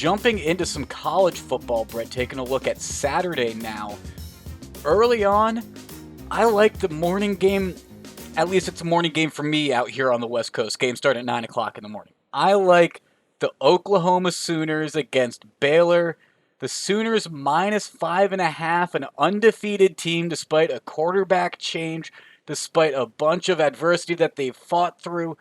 jumping into some college football, Brett, taking a look at Saturday now. Early on, I like the morning game. At least it's a morning game for me out here on the West Coast. Game start at 9 o'clock in the morning. I like the Oklahoma Sooners against Baylor. The Sooners minus 5.5, an undefeated team despite a quarterback change, despite a bunch of adversity that they've fought through.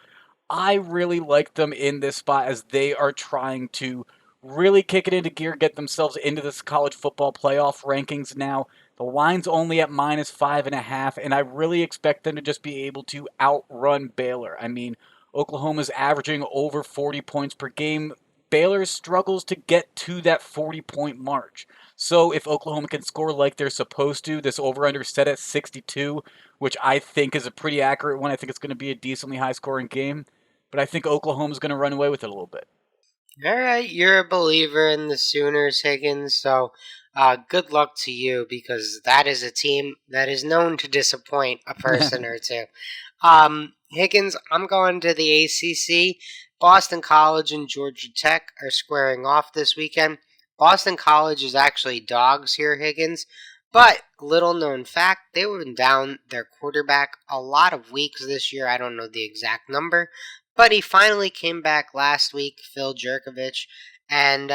I really like them in this spot as they are trying to really kick it into gear, get themselves into this college football playoff rankings now. The line's only at minus 5.5, and I really expect them to just be able to outrun Baylor. I mean, Oklahoma's averaging over 40 points per game. Baylor struggles to get to that 40-point mark. So if Oklahoma can score like they're supposed to, this over-under set at 62, which I think is a pretty accurate one. I think it's going to be a decently high-scoring game. But I think Oklahoma's going to run away with it a little bit. All right, you're a believer in the Sooners, Higgins, so good luck to you because that is a team that is known to disappoint a person or two. Higgins, I'm going to the ACC. Boston College and Georgia Tech are squaring off this weekend. Boston College is actually dogs here, Higgins. But, little known fact, they were down their quarterback a lot of weeks this year. I don't know the exact number. But he finally came back last week, Phil Jerkovich. And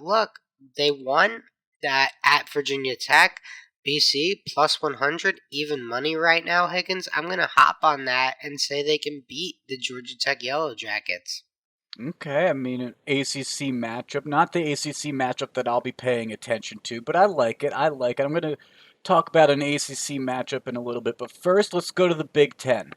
look, they won that at Virginia Tech. BC plus 100, even money right now, Higgins. I'm going to hop on that and say they can beat the Georgia Tech Yellow Jackets. Okay, I mean, an ACC matchup. Not the ACC matchup that I'll be paying attention to, but I like it. I like it. I'm going to talk about an ACC matchup in a little bit, but first, let's go to the Big Ten.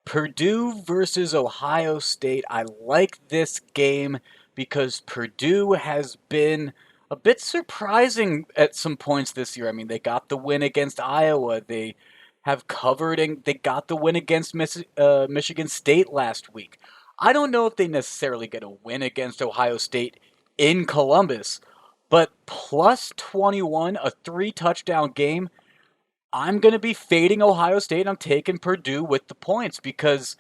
Purdue versus Ohio State. I like this game because Purdue has been a bit surprising at some points this year. I mean, they got the win against Iowa. They have covered and they got the win against Michigan State last week. I don't know if they necessarily get a win against Ohio State in Columbus, but plus 21, a 3-touchdown game, I'm going to be fading Ohio State and I'm taking Purdue with the points because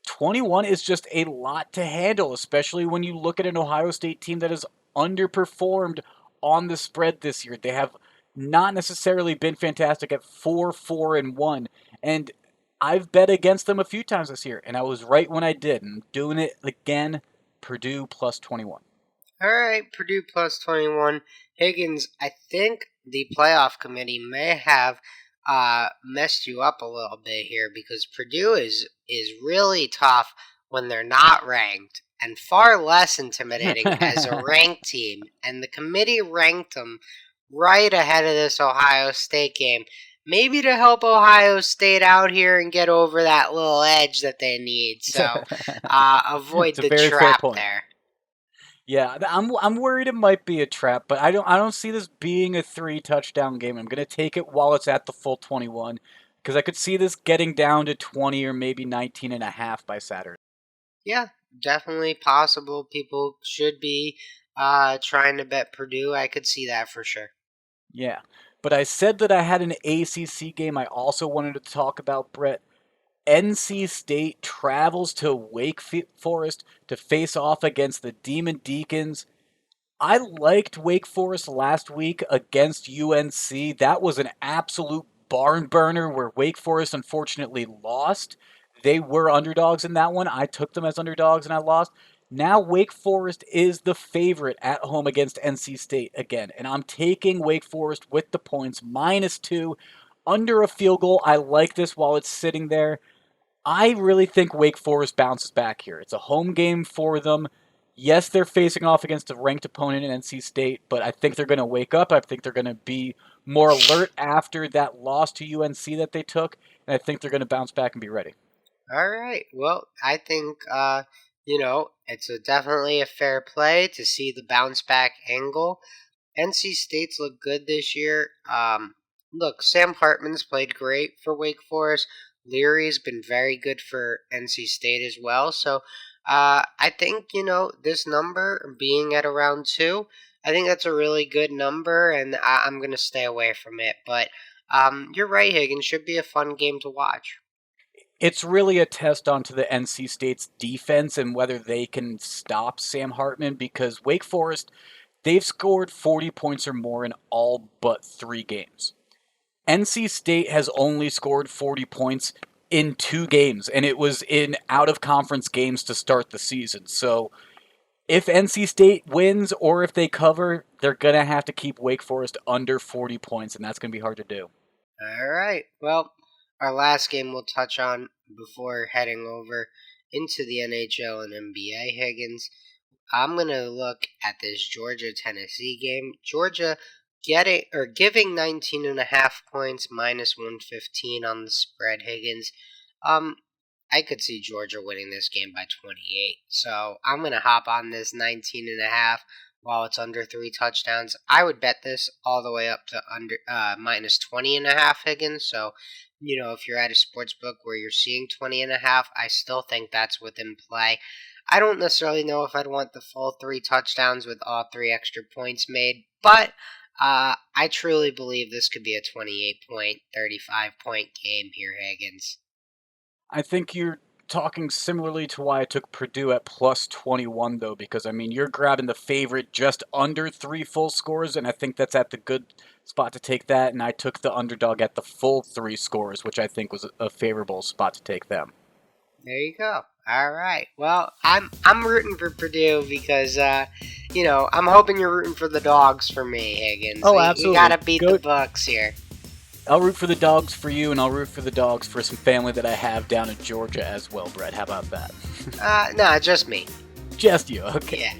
21 is just a lot to handle, especially when you look at an Ohio State team that has underperformed on the spread this year. They have not necessarily been fantastic at 4-4-1, and I've bet against them a few times this year, and I was right when I did. And I'm doing it again, Purdue plus 21. All right, Purdue plus 21. Higgins, I think the playoff committee may have messed you up a little bit here because Purdue is really tough when they're not ranked and far less intimidating as a ranked team. And the committee ranked them right ahead of this Ohio State game. Maybe to help Ohio State out here and get over that little edge that they need. So avoid the trap there. Yeah, I'm worried it might be a trap, but I don't see this being a 3-touchdown game. I'm gonna take it while it's at the full 21 because I could see this getting down to 20 or maybe 19.5 by Saturday. Yeah, definitely possible. People should be trying to bet Purdue. I could see that for sure. Yeah, but I said that I had an ACC game I also wanted to talk about, Brett. NC State travels to Wake Forest to face off against the Demon Deacons. I liked Wake Forest last week against UNC. That was an absolute barn burner where Wake Forest unfortunately lost. They were underdogs in that one. I took them as underdogs and I lost. Now Wake Forest is the favorite at home against NC State again. And I'm taking Wake Forest with the points, -2, under a field goal. I like this while it's sitting there. I really think Wake Forest bounces back here. It's a home game for them. Yes, they're facing off against a ranked opponent in NC State, but I think they're going to wake up. I think they're going to be more alert after that loss to UNC that they took, and I think they're going to bounce back and be ready. All right. Well, I think, it's definitely a fair play to see the bounce back angle. NC State's look good this year. Look, Sam Hartman's played great for Wake Forest. Leary's been very good for NC State as well. So I think, this number being at around 2, I think that's a really good number, and I'm going to stay away from it. But you're right, Higgins. Should be a fun game to watch. It's really a test onto the NC State's defense and whether they can stop Sam Hartman because Wake Forest, They've scored 40 points or more in all but 3 games. NC State has only scored 40 points in 2 games, and it was in out-of-conference games to start the season. So if NC State wins or if they cover, they're going to have to keep Wake Forest under 40 points, and that's going to be hard to do. All right. Well, our last game we'll touch on before heading over into the NHL and NBA, Higgins. I'm going to look at this Georgia-Tennessee game. Georgia giving 19.5 points, minus 115 on the spread, Higgins. I could see Georgia winning this game by 28. So I'm going to hop on this 19.5 while it's under 3 touchdowns. I would bet this all the way up to under minus 20.5, Higgins. So, if you're at a sports book where you're seeing 20.5, I still think that's within play. I don't necessarily know if I'd want the full 3 touchdowns with all 3 extra points made, but I truly believe this could be a 28 point, 35 point game here, Higgins. I think you're talking similarly to why I took Purdue at plus 21, though, because, you're grabbing the favorite just under 3 full scores, and I think that's at the good spot to take that, and I took the underdog at the full 3 scores, which I think was a favorable spot to take them. There you go. All right. Well, I'm rooting for Purdue because I'm hoping you're rooting for the dogs for me, Higgins. Oh, We absolutely. gotta beat the Bucks here. I'll root for the dogs for you, and I'll root for the dogs for some family that I have down in Georgia as well, Brett. How about that? Nah, just me. Just you, okay. Yeah.